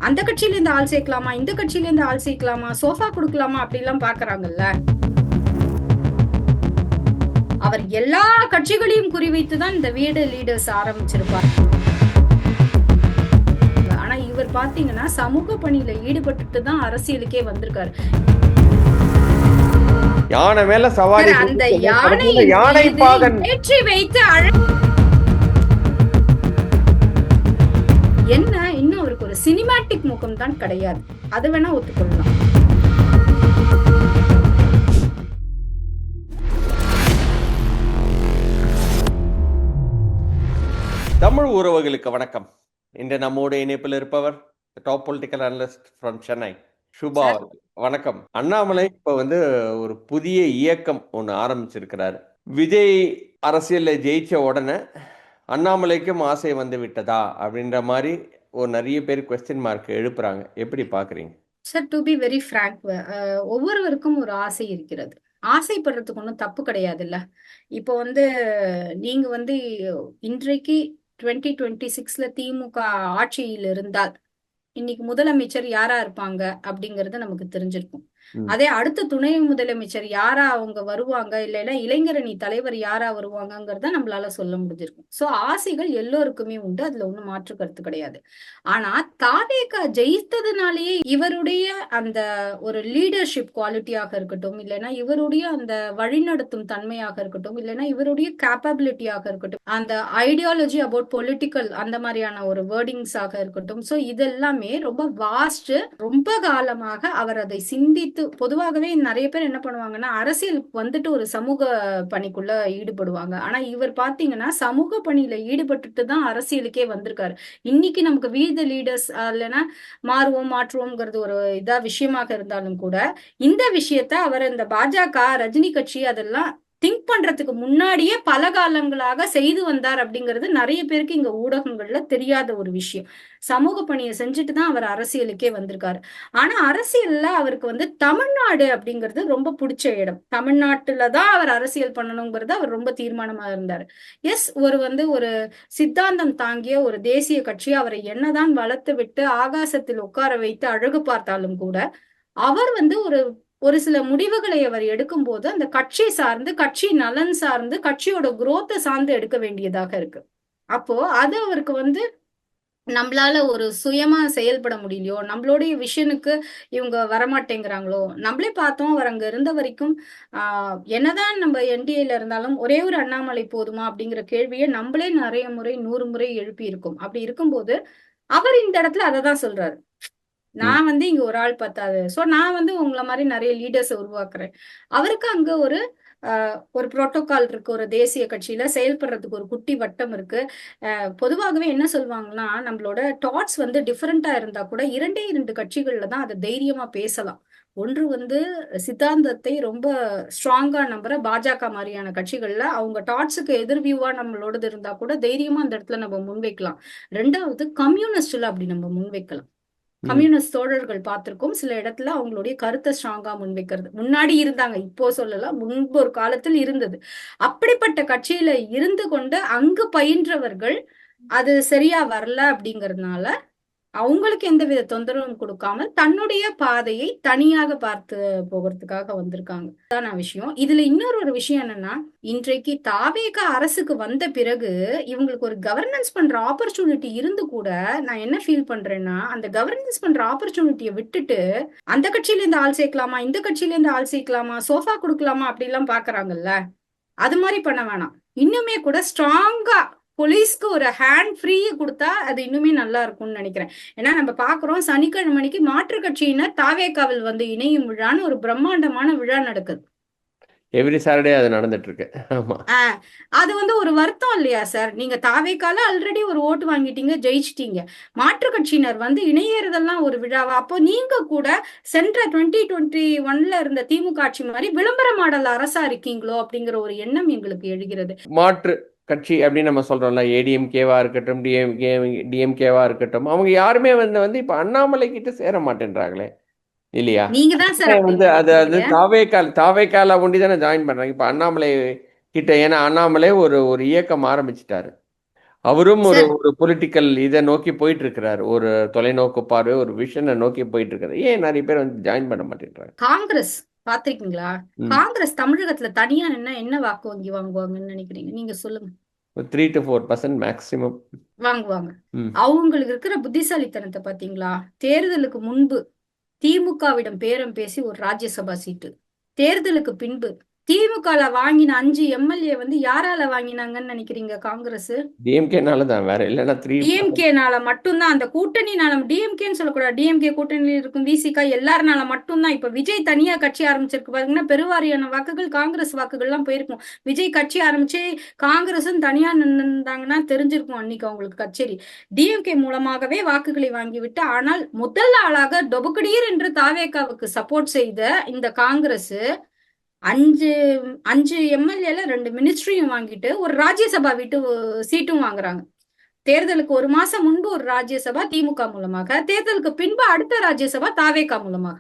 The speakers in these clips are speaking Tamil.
அந்த கட்சியில இருந்து ஆள் சேர்க்கலாமா, இந்த கட்சியில இருந்து ஆள் சேர்க்கலாமா, சோஃபா கொடுக்கலாமா அப்படிலாம் பாக்குறாங்கல்ல. அவர் எல்லா கட்சிகளையும் குறிவைத்துதான் இந்த வீடு லீடர்ஸ் ஆரம்பிச்சிருப்பார். ஆனா இவர் பாத்தீங்கன்னா சமூக பணியில ஈடுபட்டுட்டு தான் அரசியலுக்கே வந்திருக்காரு. யானை மேல சவாரி அந்த யானை பாகன் ஏற்றி வைத்து என்ன இன்னும் அவருக்கு ஒரு சினிமாட்டிக் முகம் தான் கிடையாது. அது வேணா ஒத்துக்கொள்ளலாம். தமிழ் உறவுகளுக்கு வணக்கம். இன்று நம்மோட இணைப்பில் இருப்பவர் top political analyst from Chennai, Subha அவர்கள். வணக்கம். அண்ணாமலை இப்ப ஒரு புதிய இயக்கம் ஒன்று ஆரம்பிச்சிருக்கிறாரு. விஜய் அரசியல்ல ஜெயிச்ச உடனே அண்ணாமலைக்கும் ஆசை வந்து விட்டதா அப்படின்ற மாதிரி ஒரு நிறைய பேர் கொஸ்டின் மார்க் எழுப்புறாங்க. எப்படி பாக்குறீங்க sir? To be very frank, ஒவ்வொருவருக்கும் ஒரு ஆசை இருக்கிறது. ஆசைப்படுறதுக்கு ஒன்றும் தப்பு கிடையாது இல்ல. இப்போ நீங்க இன்றைக்கு 2026ல திமுக ஆட்சியில் இருந்தால் இன்னைக்கு முதலமைச்சர் யாரா இருப்பாங்க அப்படிங்கறது நமக்கு தெரிஞ்சிருக்கும். அதே அடுத்த துணை முதலமைச்சர் யாரா அவங்க வருவாங்க, இல்லைன்னா இளைஞரணி தலைவர் யாரா வருவாங்கங்கிறத நம்மளால சொல்ல முடிஞ்சிருக்கும். சோ ஆசைகள் எல்லோருக்குமே உண்டு, அதுல ஒண்ணும் மாற்று கருத்து கிடையாது. ஆனா தாவேகா ஜெயித்ததுனாலேயே இவருடைய அந்த ஒரு லீடர்ஷிப் குவாலிட்டியாக இருக்கட்டும், இல்லைன்னா இவருடைய அந்த வழிநடத்தும் தன்மையாக இருக்கட்டும், இல்லைன்னா இவருடைய கேப்பபிலிட்டியாக இருக்கட்டும், அந்த ஐடியாலஜி அபவுட் பொலிட்டிக்கல் அந்த மாதிரியான ஒரு வேர்டிங்ஸாக இருக்கட்டும், சோ இதெல்லாமே ரொம்ப வாஸ்ட். ரொம்ப காலமாக அவர் அதை சிந்தித்து, பொதுவாகவே நிறைய பேர் என்ன பண்ணுவாங்கன்னா அரசியலுக்கு வந்துட்டு ஒரு சமூக பணிக்குள்ள ஈடுபடுவாங்க. ஆனா இவர் பாத்தீங்கன்னா சமூக பணியில ஈடுபட்டுட்டு தான் அரசியலுக்கே வந்திருக்காரு. இன்னைக்கு நமக்கு வீத லீடர்ஸ் இல்லைன்னா மாற்றுவோம்ங்கிறது ஒரு விஷயமாக இருந்தாலும் கூட, இந்த விஷயத்த அவர் இந்த பாஜக ரஜினி கட்சி அதெல்லாம் திங்க் பண்றதுக்கு முன்னாடியே பல காலங்களாக செய்து வந்தார் அப்படிங்கிறது நிறைய பேருக்கு இங்க ஊடகங்கள்ல தெரியாத ஒரு விஷயம். சமூக பணியை செஞ்சுட்டு தான் அவர் அரசியலுக்கே வந்திருக்காரு. ஆனா அரசியல்ல அவருக்கு தமிழ்நாடு அப்படிங்கிறது ரொம்ப பிடிச்ச இடம். தமிழ்நாட்டுலதான் அவர் அரசியல் பண்ணணுங்கிறது அவர் ரொம்ப தீர்மானமா இருந்தாரு. எஸ், ஒரு சித்தாந்தம் தாங்கிய ஒரு தேசிய கட்சி அவரை என்னதான் வளர்த்து விட்டு ஆகாசத்தில் உட்கார வைத்து அழகு பார்த்தாலும் கூட, அவர் ஒரு ஒரு சில முடிவுகளை அவர் எடுக்கும் போது அந்த கட்சி சார்ந்து, கட்சி நலன் சார்ந்து, கட்சியோட குரோத்தை சார்ந்து எடுக்க வேண்டியதாக இருக்கு. அப்போ அது அவருக்கு நம்மளால ஒரு சுயமா செயல்பட முடியலையோ, நம்மளுடைய விஷனுக்கு இவங்க வரமாட்டேங்கிறாங்களோ. நம்மளே பார்த்தோம், அவர் அங்க இருந்த வரைக்கும் என்னதான் நம்ம என்டிஏல இருந்தாலும் ஒரே ஒரு அண்ணாமலை போதுமா அப்படிங்கிற கேள்வியை நம்மளே நிறைய முறை 100 முறை எழுப்பி இருக்கோம். அப்படி இருக்கும்போது அவர் இந்த இடத்துல அதை தான் சொல்றாரு. நான் இங்க ஒரு ஆள் பத்தாது, சோ நான் உங்களை மாதிரி நிறைய லீடர்ஸ் உருவாக்குறேன். அவருக்கு அங்க ஒரு புரோட்டோகால் இருக்கு. ஒரு தேசிய கட்சியில செயல்படுறதுக்கு ஒரு குட்டி வட்டம் இருக்கு. பொதுவாகவே என்ன சொல்லுவாங்கன்னா, நம்மளோட தாட்ஸ் டிஃபரெண்டா இருந்தா கூட 2 கட்சிகள்ல தான் அதை தைரியமா பேசலாம். ஒன்று சித்தாந்தத்தை ரொம்ப ஸ்ட்ராங்கா நம்புற பாஜக மாதிரியான கட்சிகள்ல அவங்க தாட்ஸுக்கு எதிர்வியூவா நம்மளோடது இருந்தா கூட தைரியமா அந்த இடத்துல நம்ம முன்வைக்கலாம். 2வது கம்யூனிஸ்ட்ல அப்படி நம்ம முன்வைக்கலாம். கம்யூனிஸ்ட் தோழர்கள் பார்த்திருக்கோம், சில இடத்துல அவங்களுடைய கருத்தை ஸ்ட்ராங்கா முன்வைக்கிறது முன்னாடி இருந்தாங்க. இப்போ சொல்லலாம், முன்பு ஒரு காலத்தில் இருந்தது. அப்படிப்பட்ட கட்சியில இருந்து கொண்டு அங்கு பயின்றவர்கள் அது சரியா வரல அப்படிங்கறதுனால அவங்களுக்கு எந்தவித தொந்தரவும் கொடுக்காமல் தன்னுடைய பாதையை தனியாக பார்த்து போகிறதுக்காக வந்திருக்காங்க. அதான் விஷயம். இதுல இன்னொரு விஷயம் என்னன்னா, இன்றைக்கு தாவேகா அரசுக்கு வந்த பிறகு இவங்களுக்கு ஒரு கவர்னன்ஸ் பண்ற ஆப்பர்ச்சுனிட்டி இருந்து கூட நான் என்ன ஃபீல் பண்றேன்னா, அந்த கவர்னன்ஸ் பண்ற ஆப்பர்ச்சுனிட்டியை விட்டுட்டு அந்த கட்சியில இருந்து ஆள் சேர்க்கலாமா, இந்த கட்சியில இருந்து ஆள் சேர்க்கலாமா, சோஃபா கொடுக்கலாமா அப்படி எல்லாம் பாக்குறாங்கல்ல. அது மாதிரி பண்ண வேணாம். இன்னுமே கூட ஸ்ட்ராங்கா போலீஸ்க்கு ஒரு ஹேண்ட் ஃப்ரீ கொடுத்தா அது இன்னுமே நல்லா இருக்கும்னு நினைக்கிறேன். ஏன்னா நம்ம பாக்குறோம், சனிக்கிழமைக்கு மாற்றுக் கட்சியினர் தாவேகாவில் இணையும் விழான்னு ஒரு பிரம்மாண்டமான விழா நடக்குது. எவ்ரி சாட்டர்டே அது நடந்துட்டு இருக்கு. ஆமா, அது ஒரு வருத்தம் இல்லையா சார்? நீங்க தாவேகால ஆல்ரெடி ஒரு ஓட்டு வாங்கிட்டீங்க, ஜெயிச்சிட்டீங்க. மாற்றுக் கட்சியினர் இணையறதெல்லாம் ஒரு விழாவா? அப்போ நீங்க கூட சென்ற 2021ல இருந்த திமுக ஆட்சி மாதிரி விளம்பர மாடல் அரசா இருக்கீங்களோ அப்படிங்கிற ஒரு எண்ணம் எங்களுக்கு எழுகிறது. மாற்று கட்சி அப்படின்னு நம்ம சொல்றோம்ல, ஏடிஎம்கேவா இருக்கட்டும், டிஎம்கேவா இருக்கட்டும், அவங்க யாருமே இப்ப அண்ணாமலை கிட்ட சேர மாட்டேன்றாங்களே இல்லையா? நீங்க தான் சார் அது தாவேக்கால ஒண்டி தானே ஜாயின் பண்றாங்க இப்ப அண்ணாமலை கிட்ட. ஏன்னா அண்ணாமலை ஒரு இயக்கம் ஆரம்பிச்சிட்டாரு. அவரும் ஒரு சார் ஒரு பொலிட்டிக்கல் இதை நோக்கி போயிட்டு இருக்கிறாரு, ஒரு தொலைநோக்கு பார்வை, ஒரு விஷனை நோக்கி போயிட்டு இருக்காரு. ஏன் நிறைய பேர் வந்து ஜாயின் பண்ண மாட்டேன்றாங்க? காங்கிரஸ் பாத்திருக்கீங்களா? ம். காங்கிரஸ் தமிழகத்துல தனியா நின்னா என்ன வாக்கு வங்கி வாங்குவாங்கன்னு நினைக்கிறீங்க? நீங்க சொல்லுங்க. 3 to 4% மேக்சிமம். வாங்குவாங்க. ம். அவங்களுக்கு இருக்கிற புத்திசாலித்தனத்தை பாத்தீங்களா? தேர்தலுக்கு முன்பு திமுகவிடம் பேரம் பேசி ஒரு ராஜ்யசபா சீட்டு, தேர்தலுக்கு பின்பு திமுகல வாங்கின 5 எம்எல்ஏ வந்து யாரால வாங்கினாங்கன்னு நினைக்கிறீங்க? காங்கிரஸ் டிஎம்கேனால தான், வேற இல்லைன்னா 3%. டிஎம்கேனால மட்டும்தான். அந்த கூட்டணினால, டிஎம்கேன்னு சொல்லக்கூடாது, டிஎம்கே கூட்டணியில் இருக்கும் விசிக எல்லாருனால மட்டும்தான். இப்ப விஜய் தனியா கட்சி ஆரம்பிச்சிருக்கு பாத்தீங்கன்னா, பெருவாரியான வாக்குகள் காங்கிரஸ் வாக்குகள் எல்லாம் போயிருக்கும். விஜய் கட்சி ஆரம்பிச்சு காங்கிரஸும் தனியா நின்றுந்தாங்கன்னா தெரிஞ்சிருக்கும் அன்னைக்கு அவங்களுக்கு கச்சேரி. டிஎம்கே மூலமாகவே வாக்குகளை வாங்கிவிட்டு, ஆனால் முதல் ஆளாக டொபுக்கடீர் என்று தாவேகாவுக்கு சப்போர்ட் செய்த இந்த காங்கிரஸ் அஞ்சு அஞ்சு எம்எல்ஏல 2 மினிஸ்ட்ரியும் வாங்கிட்டு ஒரு ராஜ்யசபா வீட்டு சீட்டும் வாங்குறாங்க. தேர்தலுக்கு ஒரு மாசம் முன்பு ஒரு ராஜ்யசபா திமுக மூலமாக, தேர்தலுக்கு பின்பு அடுத்த ராஜ்யசபா தாவேகா மூலமாக.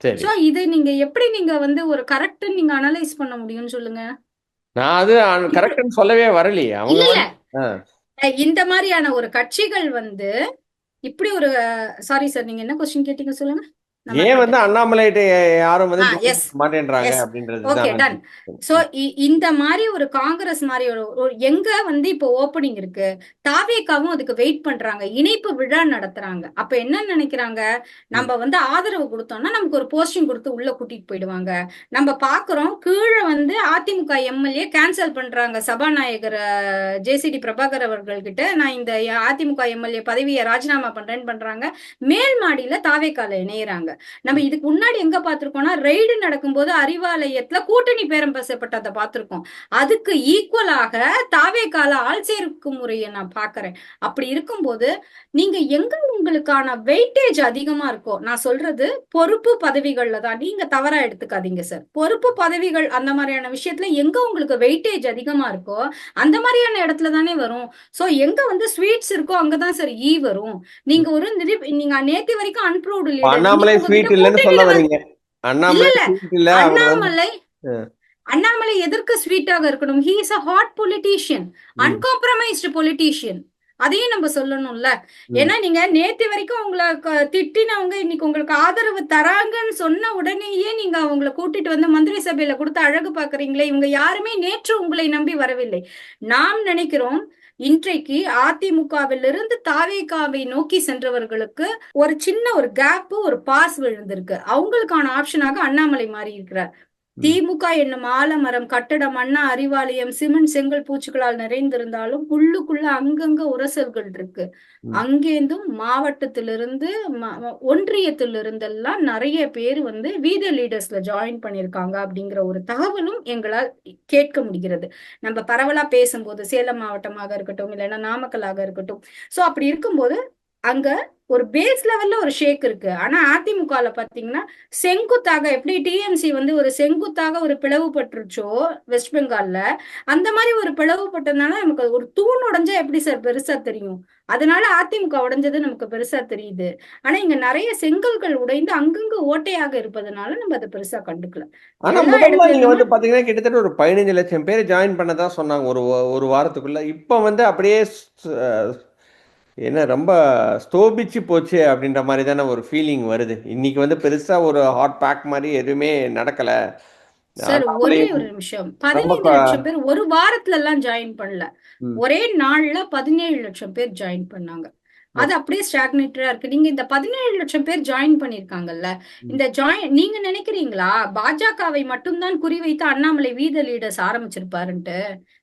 சரி, சோ இதை நீங்க எப்படி நீங்க வந்து ஒரு கரெக்ட் நீங்க அனலைஸ் பண்ண முடியும்னு சொல்லுங்க. நான் அது இப்ப கரெக்ட்னு சொல்லவே வரலையே அவங்க இல்ல இல்ல வந்து. ஆ. இந்த மாதிரியான ஒரு கட்சிகள் வந்து இப்படி ஒரு சாரி சார், நீங்க என்ன கொஸ்டின் கேட்டீங்க சொல்லுங்க, நான் ஏன் வந்து மறந்துட்டேன். அண்ணாமலைகிட்ட யாரும் வந்து ஜாயின் எஸ் பண்ண மாட்டேன்றாங்க எஸ் அப்படின்றது ஓகே தான் வந்து. டன். சோ இந்த மாதிரி ஒரு காங்கிரஸ் மாதிரி எங்க வந்து இப்போ ஓப்பனிங் இருக்கு, தாவேகாவும் அதுக்கு வெயிட் பண்றாங்க, இணைப்பு விழா நடத்துறாங்க. அப்ப என்ன நினைக்கிறாங்க, ம். நம்ம வந்து ஆதரவு கொடுத்தோம்னா நமக்கு ஒரு போஸ்டிங் கொடுத்து உள்ள கூட்டிட்டு போயிடுவாங்க. நம்ம பாக்குறோம் கீழே வந்து அதிமுக எம்எல்ஏ கேன்சல் பண்றாங்க, சபாநாயகர் ஜேசிடி பிரபாகர் அவர்கள் கிட்ட நான் இந்த அதிமுக எம்எல்ஏ பதவியை ராஜினாமா பண்றாங்க. மேல் மாடியில தாவேகால இணையறாங்க. நம்ம இதுக்கு முன்னாடி எங்க பார்த்திருக்கோம்னா, ரெய்டு நடக்கும்போது அறிவாலயத்துல கூட்டணி பேரம் பேசப்பட்டதை பார்த்திருக்கோம். அதுக்கு ஈக்குவலாக தாவேகால ஆள் சேர்க்கும் முறையை நான் பாக்குறேன். அப்படி இருக்கும்போது நீங்க எங்க உங்களுக்கான வெயிட்டேஜ் அதிகமா இருக்கோ, நான் சொல்றது பொறுப்பு பதவிகள்ல தான், நீங்க தவறா எடுத்துக்காதீங்க சார். பொறுப்பு பதவிகள் அந்த மாதிரியான விஷயத்துல எங்க உங்களுக்கு வெயிட்டேஜ் அதிகமா இருக்கோ அந்த மாதிரியான இடத்துல தானே வரும். சோ எங்க வந்து ஸ்வீட்ஸ் இருக்கோ அங்கதான் சார் ஈ வரும். நீங்க ஒரு நீங்க நேத்து வரைக்கும் அன்ப்ரூவ்டு இப்ப லீடர், அண்ணாமலை இன்னைக்கு உங்ககிட்ட ஸ்வீட் இல்லைன்னு சொல்ல கூட்டணியில வரீங்க? இல்ல அண்ணாமலை இல்ல ஸ்வீட் இல்ல, அவர் வந்து. அண்ணாமலை அண்ணாமலை எதற்கு ஸ்வீட்டாக இருக்கணும்? He is a hot politician, ம். அன்காம்ப்ரமைஸ்டு பொலிட்டீஷியன். அதையும் நம்ம சொல்லணும்ல. ம். ஏன்னா நீங்க நேத்து வரைக்கும் உங்களை திட்டினவங்க இன்னைக்கு உங்களுக்கு ஆதரவு தராங்கன்னு சொன்ன உடனேயே நீங்க அவங்களை கூட்டிட்டு வந்து மந்திரி சபையில கொடுத்து அழகு பாக்குறீங்களே. இவங்க யாருமே நேற்று உங்களை நம்பி வரவில்லை. நாம் நினைக்கிறோம் இன்றைக்கு அதிமுகவிலிருந்து தாவேகாவை நோக்கி சென்றவர்களுக்கு ஒரு சின்ன ஒரு கேப், ஒரு பாஸ் விழுந்திருக்கு. அவங்களுக்கான ஆப்ஷனாக அண்ணாமலை மாறி இருக்கிறார். ம். திமுக என்னும் ஆலமரம், கட்டடம், அண்ணா அறிவாலயம், சிமெண்ட் செங்கல் பூச்சிகளால் நிறைந்திருந்தாலும் உள்ளுக்குள்ள அங்கங்க உரசல்கள் இருக்கு. ம். அங்கேந்தும் மாவட்டத்திலிருந்து ஒன்றியத்திலிருந்தெல்லாம் நிறைய பேர் வந்து வீத லீடர்ஸ்ல ஜாயின் பண்ணிருக்காங்க அப்படிங்கிற ஒரு தகவலும் எங்களால் கேட்க முடிகிறது. நம்ம பரவலா பேசும்போது சேலம் மாவட்டமாக இருக்கட்டும், இல்லைன்னா நாமக்கலாக இருக்கட்டும். சோ அப்படி இருக்கும்போது அங்க ஒரு பேஸ் லெவல்ல ஒரு ஷேக் இருக்கு. ஆனா அதிமுகல பாத்தீங்கன்னா செங்குத்தாக எப்படி டிஎம்சி வந்து ஒரு செங்குத்தாக ஒரு பிளவுபட்டுருச்சோ வெஸ்ட் பெங்கால்ல, அந்த மாதிரி ஒரு பிளவுபட்டதுனால நமக்கு ஒரு தூண் உடைஞ்சா எப்படி சார் பெருசா தெரியும்? அதனால அதிமுக உடைஞ்சது நமக்கு பெருசா தெரியுது. ஆனா இங்க நிறைய செங்கல்கள் உடைந்து அங்கங்க ஓட்டையாக இருப்பதனால நம்ம அதை பெருசா கண்டுக்கல. ஆனா எல்லா முதல்ல நீங்க இடத்துலயுமே வந்து பாத்தீங்கன்னா கிட்டத்தட்ட ஒரு 15 லட்சம் பேர் ஜாயின் பண்ணதா சொன்னாங்க ஒரு வாரத்துக்குள்ள. இப்ப வந்து அப்படியே என்ன ரொம்ப ஸ்தோபிச்சு போச்சு அப்படின்ற மாதிரி தானே ஒரு ஃபீலிங் வருது. இன்னைக்கு வந்து பெருசா ஒரு ஹாட் பேக் மாதிரி எதுவுமே நடக்கல. சார் அண்ணாமலை ஒரே ஒரு நிமிஷம், ரொம்ப 15 லட்சம் பேர் ஒரு வாரத்துல எல்லாம் ஜாயின் பண்ணல. ம். ஒரே நாள்ல 17 லட்சம் பேர் ஜாயின் பண்ணாங்க. அது அப்படியே ஸ்டாக்னேட்டரா இருக்கு. நீங்க இந்த 17 லட்சம் பேர் ஜாயின் பண்ணிருக்காங்கல்ல, ம். இந்த நீங்க நினைக்கிறீங்களா பாஜகவை மட்டும்தான் குறிவைத்து அண்ணாமலை வீத லீடர்ஸ் ஆரம்பிச்சிருப்பாருன்ட்டு?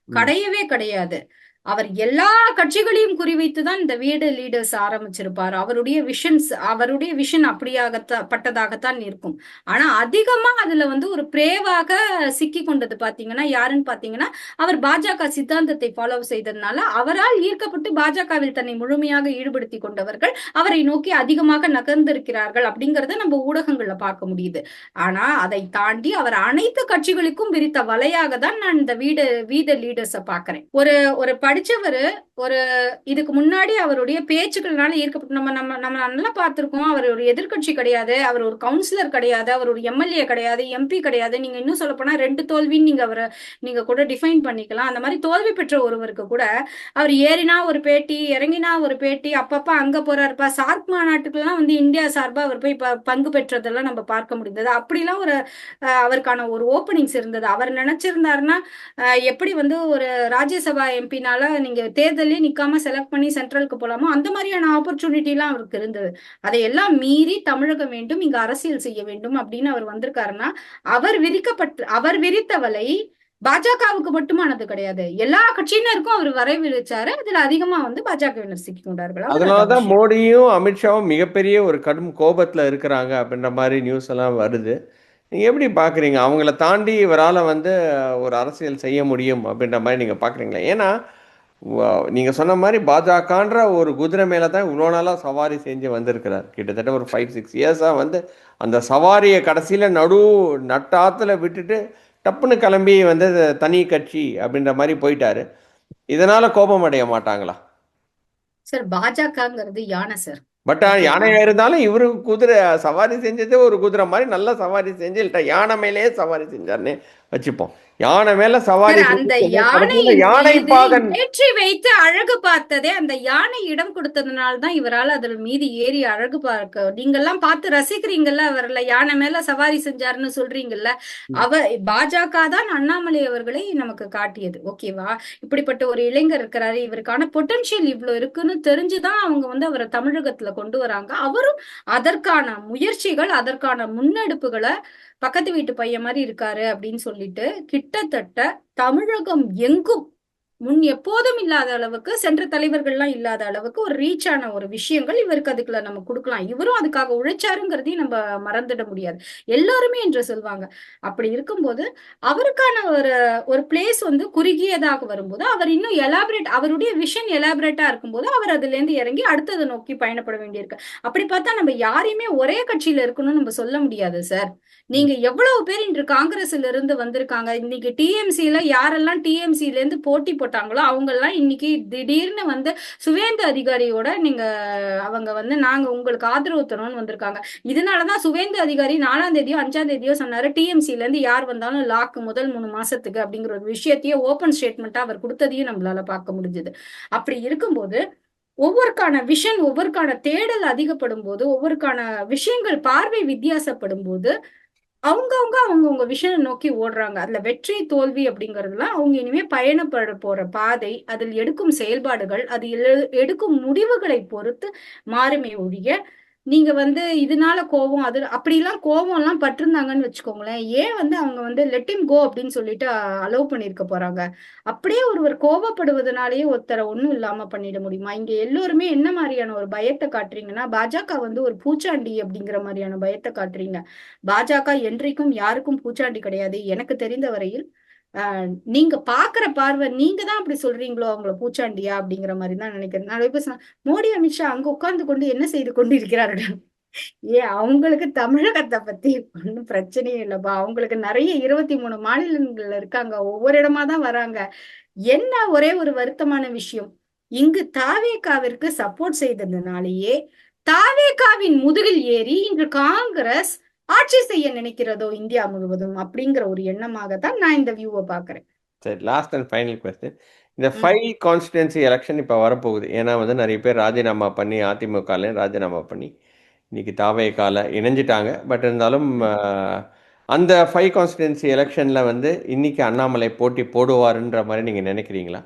ம். கிடையவே கிடையாது. அவர் எல்லா கட்சிகளையும் குறிவைத்துதான் இந்த வீடு லீடர்ஸ் ஆரம்பிச்சிருப்பாரு. அவருடைய விஷன் அப்படியாகப்பட்டதாகத்தான் இருக்கும். ஆனா அதிகமா அதுல வந்து ஒரு பிரேவாக சிக்கி கொண்டது பாத்தீங்கன்னா யாருன்னு பாத்தீங்கன்னா, அவர் பாஜக சித்தாந்தத்தை ஃபாலோ செய்ததுனால அவரால் ஈர்க்கப்பட்டு பாஜகவில் தன்னை முழுமையாக ஈடுபடுத்தி கொண்டவர்கள் அவரை நோக்கி அதிகமாக நகர்ந்திருக்கிறார்கள் அப்படிங்கறத நம்ம ஊடகங்கள்ல பார்க்க முடியுது. ஆனா அதை தாண்டி அவர் அனைத்து கட்சிகளுக்கும் விரித்த வலையாக தான் நான் இந்த வீத லீடர்ஸ பாக்குறேன். ஒரு ஒரு படிச்சவரு ஒரு இதுக்கு முன்னாடி அவருடைய பேச்சுக்கள்னால ஈர்க்கப்பட்டு நம்ம நம்ம நம்ம நல்லா பார்த்திருக்கோம். அவர் ஒரு எதிர்க்கட்சி கிடையாது, அவர் ஒரு கவுன்சிலர் கிடையாது, அவர் ஒரு எம்எல்ஏ கிடையாது, எம்பி கிடையாது. நீங்க இன்னும் சொல்ல போனா 2 தோல்வின்னு நீங்க அவரை நீங்க கூட டிஃபைன் பண்ணிக்கலாம். அந்த மாதிரி தோல்வி பெற்ற ஒருவருக்கு கூட அவர் ஏறினா ஒரு பேட்டி, இறங்கினா ஒரு பேட்டி, அப்பப்ப அங்க போறாருப்பா. சார்க் மாநாட்டுக்கெல்லாம் வந்து இந்தியா சார்பா அவர் போய் பங்கு பெற்றதெல்லாம் நம்ம பார்க்க முடிந்தது. அப்படிலாம் ஒரு அவருக்கான ஒரு ஓப்பனிங்ஸ் இருந்தது. அவர் நினைச்சிருந்தாருன்னா எப்படி வந்து ஒரு ராஜ்யசபா எம்பினால நீங்க தேர்தலே நிக்காம செலக்ட் பண்ணி சென்ட்ரலுக்கு போலாமோ அந்த மாதிரியான ஆப்பர்ச்சுனிட்டி எல்லாம் அவருக்கு இருந்தது. அதையெல்லாம் மீறி தமிழகம் வேண்டும், இங்க அரசியல் செய்ய வேண்டும் அப்படின்னு அவர் வந்திருக்காருன்னா அவர் விரித்த வலை பாஜகவுக்கு மட்டுமானது கிடையாது. எல்லா கட்சியினருக்கும் அவர் வரைவிரிச்சாரு. அதுல அதிகமா வந்து பாஜகவினர் சிக்கிக் கொண்டார்கள். அவ்வளவுதான் அதனாலதான் விஷயம். மோடியும் அமித்ஷாவும் மிகப்பெரிய ஒரு கடும் கோபத்துல இருக்கிறாங்க அப்படின்ற மாதிரி நியூஸ் எல்லாம் வருது. நீங்க எப்படி பாக்குறீங்க? அவங்கள தாண்டி இவரால வந்து ஒரு அரசியல் செய்ய முடியும் அப்படின்ற மாதிரி நீங்க பாக்குறீங்களா? ஏன்னா நீங்க சொன்ன மாதிரி பாஜகன்ற ஒரு குதிரை மேல தான் இவ்வளோ நாளா சவாரி செஞ்சு வந்திருக்கிறார். கிட்டத்தட்ட ஒரு 5-6 இயர்ஸா வந்து அந்த சவாரியை கடைசியில நட்டாத்துல விட்டுட்டு டப்புன்னு கிளம்பி வந்து தனி கட்சி அப்படின்ற மாதிரி போயிட்டாரு. இதனால கோபம் அடைய மாட்டாங்களா? சார், பாஜகங்கிறது யானை சார். பட் ஓகேவா? யானையா இருந்தாலும் இவரு குதிரை சவாரி செஞ்சதே ஒரு குதிரை மாதிரி நல்லா சவாரி செஞ்சு இல்ல யானை மேலேயே சவாரி செஞ்சாருன்னு வச்சுப்போம். யானை மேல சவாரி சார், அந்த செஞ்சு கடைசியில யானையின் யானை மீது பாகன். ஏற்றி வைத்து அழகு பார்த்ததே அந்த யானை இடம் கொடுத்ததுனால்தான் இவரால் அதில் மீது ஏறி அழகு பார்க்க நீங்கெல்லாம் பார்த்து ரசிக்கிறீங்கல்ல. அவர்ல யானை மேல சவாரி செஞ்சாருன்னு சொல்றீங்கல்ல. பாஜக தான் அண்ணாமலை அவர்களை நமக்கு காட்டியது. ஓகேவா? இப்படிப்பட்ட ஒரு இளைஞர் இருக்கிறாரு, இவருக்கான பொட்டன்ஷியல் இவ்வளவு இருக்குன்னு தெரிஞ்சுதான் அவங்க வந்து அவரை தமிழகத்துல கொண்டு வராங்க. அவரும் அதற்கான முயற்சிகள், அதற்கான முன்னெடுப்புகளை பக்கத்து வீட்டு பையன் மாதிரி இருக்காரு அப்படின்னு சொல்லிட்டு கிட்டத்தட்ட தமிழகம் எங்கும் முன் எப்போதும் இல்லாத அளவுக்கு, சென்ற தலைவர்கள்லாம் இல்லாத அளவுக்கு ஒரு ரீச் ஆன ஒரு விஷயங்கள் இவருக்கு அதுக்குள்ள நம்ம கொடுக்கலாம். இவரும் அதுக்காக உழைச்சாருங்கிறதையும் நம்ம மறந்துட முடியாது. எல்லாருமே என்று சொல்லுவாங்க. அப்படி இருக்கும்போது அவருக்கான ஒரு ஒரு பிளேஸ் வந்து குறுகியதாக வரும்போது அவர் இன்னும் எலாபரேட், அவருடைய விஷன் எலாபரேட்டா இருக்கும்போது அவர் அதுல இருந்து இறங்கி அடுத்ததை நோக்கி பயணப்பட வேண்டியிருக்கு. அப்படி பார்த்தா நம்ம யாரையுமே ஒரே கட்சியில இருக்கணும்னு நம்ம சொல்ல முடியாது சார். நீங்க எவ்வளவு பேர் இன்று காங்கிரஸ்ல இருந்து வந்திருக்காங்க. இன்னைக்கு டிஎம்சில யாரெல்லாம் டிஎம்சில இருந்து போட்டி போட்டாங்களோ அவங்க எல்லாம் இன்னைக்கு திடீர்னு வந்து சுவேந்து அதிகாரியோட நீங்க அவங்க வந்து நாங்க உங்களுக்கு ஆதரவு தரோம்னு வந்திருக்காங்க. இதனாலதான் சுவேந்து அதிகாரி 4ஆம் தேதியோ 5ஆம் தேதியோ சொன்னாரு டிஎம்சில இருந்து யார் வந்தாலும் லாக் முதல் 3 மாசத்துக்கு அப்படிங்கிற ஒரு விஷயத்தையே ஓபன் ஸ்டேட்மெண்டா அவர் கொடுத்ததையும் நம்மளால பார்க்க முடிஞ்சது. அப்படி இருக்கும்போது ஒவ்வொருக்கான விஷன், ஒவ்வொருக்கான தேடல் அதிகப்படும் போது, ஒவ்வொருக்கான விஷயங்கள் பார்வை வித்தியாசப்படும் போது அவங்கவுங்க விஷனை நோக்கி ஓடுறாங்க. அதுல வெற்றி தோல்வி அப்படிங்கறதுலாம் அவங்க இனிமே பயணப்பட போற பாதை, அதில் எடுக்கும் செயல்பாடுகள், அது எடுக்கும் முடிவுகளை பொறுத்து மாறுமே ஒழிய நீங்க வந்து இதனால கோவம் அது அப்படிலாம் கோவம் எல்லாம் பட்டிருந்தாங்கன்னு வச்சுக்கோங்களேன், ஏன் வந்து அவங்க வந்து லெட் ஹிம் கோ அப்படின்னு சொல்லிட்டு அலோவ் பண்ணிருக்க போறாங்க? அப்படியே ஒருவர் கோபப்படுவதனாலேயே ஒருத்தரை ஒண்ணும் இல்லாம பண்ணிட முடியுமா? இங்க எல்லோருமே என்ன மாதிரியான ஒரு பயத்தை காட்டுறீங்கன்னா, பாஜக வந்து ஒரு பூச்சாண்டி அப்படிங்கிற மாதிரியான பயத்தை காட்டுறீங்க. பாஜக என்றைக்கும் யாருக்கும் பூச்சாண்டி கிடையாது. எனக்கு தெரிந்த வரையில் நீங்க பாக்குற பார்வை, நீங்க தான் அப்படி சொல்றீங்களோ அவங்கள பூச்சாண்டியா அப்படிங்கிற மாதிரி தான் நினைக்கிறேன். நிறைய பேர் சொன்னா, மோடி அமித்ஷா அங்க உட்கார்ந்து கொண்டு என்ன செய்து கொண்டு இருக்கிறார்கள். ஏன் அவங்களுக்கு தமிழகத்தை பத்தி ஒன்னும் பிரச்சனையே இல்லப்பா. அவங்களுக்கு நிறைய 23 மாநிலங்கள்ல இருக்காங்க, ஒவ்வொரு இடமா தான் வராங்க. என்ன ஒரே ஒரு வருத்தமான விஷயம், இங்கு தாவேகாவிற்கு சப்போர்ட் செய்ததுனாலேயே தாவேகாவின் முதுகில் ஏறி இன்று காங்கிரஸ் ஆட்சி செய்ய நினைக்கிறதோ இந்தியா முழுவதும் அப்படிங்கிற ஒரு எண்ணமாகத்தான் நான் இந்த வியூவை பாக்குறேன். சரி, லாஸ்ட் அண்ட் ஃபைனல் கொஸ்டின். இந்த 5 கான்ஸ்டிடென்சி எலெக்ஷன் இப்போ வரப்போகுது. ஏன்னா வந்து நிறைய பேர் ராஜினாமா பண்ணி அதிமுகலையும் ராஜினாமா பண்ணி இன்னைக்கு தாவேகால இணைஞ்சிட்டாங்க. பட் இருந்தாலும் அந்த 5 கான்ஸ்டிடென்சி எலெக்ஷனில் வந்து இன்னைக்கு அண்ணாமலை போட்டி போடுவாருன்ற மாதிரி நீங்கள் நினைக்கிறீங்களா?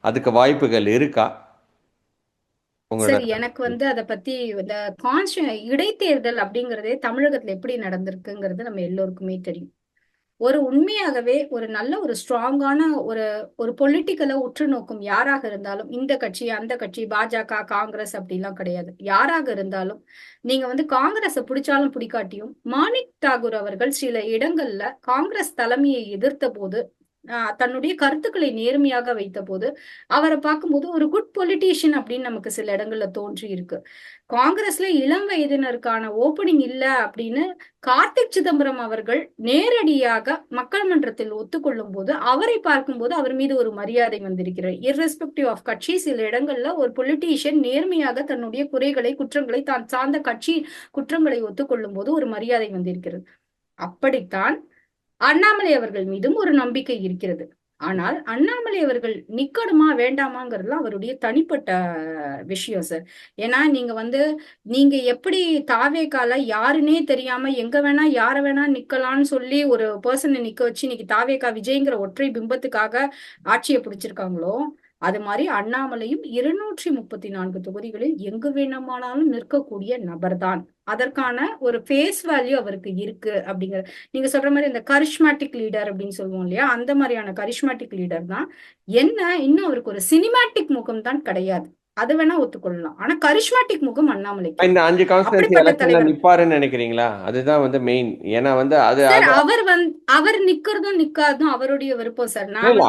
அதுக்கு வாய்ப்புகள் இருக்கா உங்களோட சரி, எனக்கு வந்து அதை பத்தி இந்த இடைத்தேர்தல் அப்படிங்கறதே தமிழகத்துல எப்படி நடந்திருக்குங்கிறது நம்ம எல்லோருக்குமே தெரியும். ஒரு உண்மையாகவே ஒரு நல்ல ஒரு ஸ்ட்ராங்கான ஒரு ஒரு பொலிட்டிக்கலை உற்று நோக்கும் யாராக இருந்தாலும், இந்த கட்சி அந்த கட்சி பாஜக காங்கிரஸ் அப்படிலாம் கிடையாது. யாராக இருந்தாலும் நீங்க வந்து காங்கிரஸை பிடிச்சாலும் பிடிக்காட்டியும், மாணிக் தாகூர் அவர்கள் சில இடங்கள்ல காங்கிரஸ் தலைமையை எதிர்த்த போது தன்னுடைய கருத்துக்களை நேர்மையாக வைத்த போது அவரை பார்க்கும்போது ஒரு குட் பொலிட்டீஷியன் அப்படின்னு நமக்கு சில இடங்கள்ல தோன்றி இருக்கு. காங்கிரஸ்ல இளம் வயதினருக்கான ஓப்பனிங் இல்ல அப்படின்னு கார்த்திக் சிதம்பரம் அவர்கள் நேரடியாக மக்கள் மன்றத்தில் ஒத்துக்கொள்ளும் போது அவரை பார்க்கும்போது அவர் மீது ஒரு மரியாதை வந்திருக்கிறது. இர்ரெஸ்பெக்டிவ் ஆஃப் கட்சி, சில இடங்கள்ல ஒரு பொலிட்டீஷியன் நேர்மையாக தன்னுடைய குறைகளை, குற்றங்களை, தான் சார்ந்த கட்சி குற்றங்களை ஒத்துக்கொள்ளும் போது ஒரு மரியாதை வந்திருக்கிறது. அப்படித்தான் அண்ணாமலை அவர்கள் மீதும் ஒரு நம்பிக்கை இருக்கிறது. ஆனால் அண்ணாமலை அவர்கள் நிக்கணுமா வேண்டாமாங்கிறது அவருடைய தனிப்பட்ட விஷயம் சார். ஏன்னா நீங்க எப்படி தாவேகால யாருன்னே தெரியாம எங்க வேணா யார வேணா நிக்கலாம்னு சொல்லி ஒரு பர்சனை நிக்க வச்சு இன்னைக்கு தாவேகா விஜய்ங்கிற ஒற்றை பிம்பத்துக்காக ஆட்சியை பிடிச்சிருக்காங்களோ, அது மாதிரி அண்ணாமலையும் 234 தொகுதிகளில் எங்கு வேணுமானாலும் நிற்கக்கூடிய நபர்தான். அதற்கான ஒரு ஃபேஸ் வேல்யூ அவருக்கு இருக்கு அப்படிங்கிற, நீங்க சொல்ற மாதிரி இந்த கரிஷ்மேட்டிக் லீடர் அப்படின்னு சொல்லுவோம் இல்லையா, அந்த மாதிரியான கரிஷ்மேட்டிக் லீடர் தான். இன்னும் அவருக்கு ஒரு சினிமேட்டிக் முகம் தான் கிடையாது, அது வேணா ஒத்துக்கொள்ளலாம். ஆனா கரிஷ்மேட்டிக் முகம் அண்ணாமலைக்கு. இந்த 5 கான்ஸ்டிட்யூன்சி அப்படிப்பட்ட எலெக்ஷன்ல தலைவர் நிப்பாருன்னு நினைக்கிறீங்களா? அதுதான் மெயின். ஏன்னா அது சார், அவர் நிக்கிறதும் நிக்காதும் அவருடைய விருப்பம் சார். நான்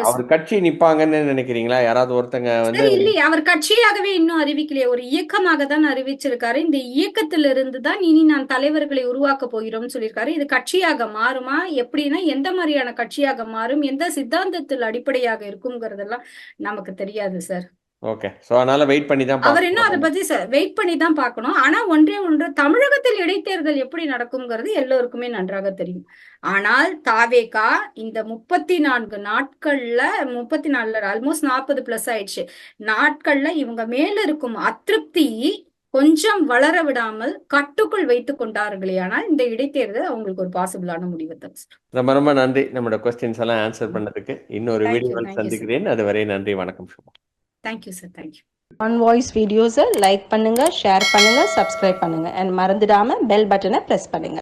அவர் கட்சி நிப்பாங்கன்னு நினைக்கிறீங்களா? யாராவது ஒருத்தங்க சரி, இல்லையே, அவர் கட்சியாகவே இன்னும் அறிவிக்கலையே, ஒரு இயக்கமாக தான் அறிவிச்சிருக்காரு. இந்த இயக்கத்திலிருந்து தான் இனி நான் தலைவர்களை உருவாக்க போகிறோம்னு சொல்லியிருக்காரு. இது கட்சியாக மாறுமா எப்படின்னா, எந்த மாதிரியான கட்சியாக மாறும், எந்த சித்தாந்தத்தில் அடிப்படையாக இருக்கும்ங்கிறதெல்லாம் நமக்கு தெரியாது சார். ஓகே, சோ அதனால வெயிட் பண்ணி தான் அவர் இன்னும் அதை பத்தி வெயிட் பண்ணி தான் பார்க்கணும். ஆனா ஒன்று தமிழகத்தில் இடைத்தேர்தல் எப்படி நடக்கும்ங்கிறது எல்லோருக்குமே நன்றாக தெரியும். ஆனால் தாவேகா இந்த 34 நாட்கள்ல 34 ஆல்மோஸ்ட் 40+ ஆயிடுச்சு நாட்கள்ல இவங்க மேல இருக்கும் அதிருப்தி கொஞ்சம் வளர விடாமல் கட்டுக்குள் வைத்துக் கொண்டார்களே, ஆனால் இந்த இடைத்தேர்தல் அவங்களுக்கு ஒரு பாசிபிளான முடிவு தான். ரொம்ப ரொம்ப நன்றி நம்மளோட கொஸ்டின்ஸ் எல்லாம் ஆன்சர் பண்ணதுக்கு. இன்னொரு வீடியோவில் சந்திக்கிறேன். அதுவரை நன்றி, வணக்கம். Subha. Thank you sir, thank you. On voice வீடியோஸை லைக் பண்ணுங்க, ஷேர் பண்ணுங்க, சப்ஸ்கிரைப் பண்ணுங்க, அண்ட் மறந்துடாம பெல் பட்டனை பிரஸ் பண்ணுங்க.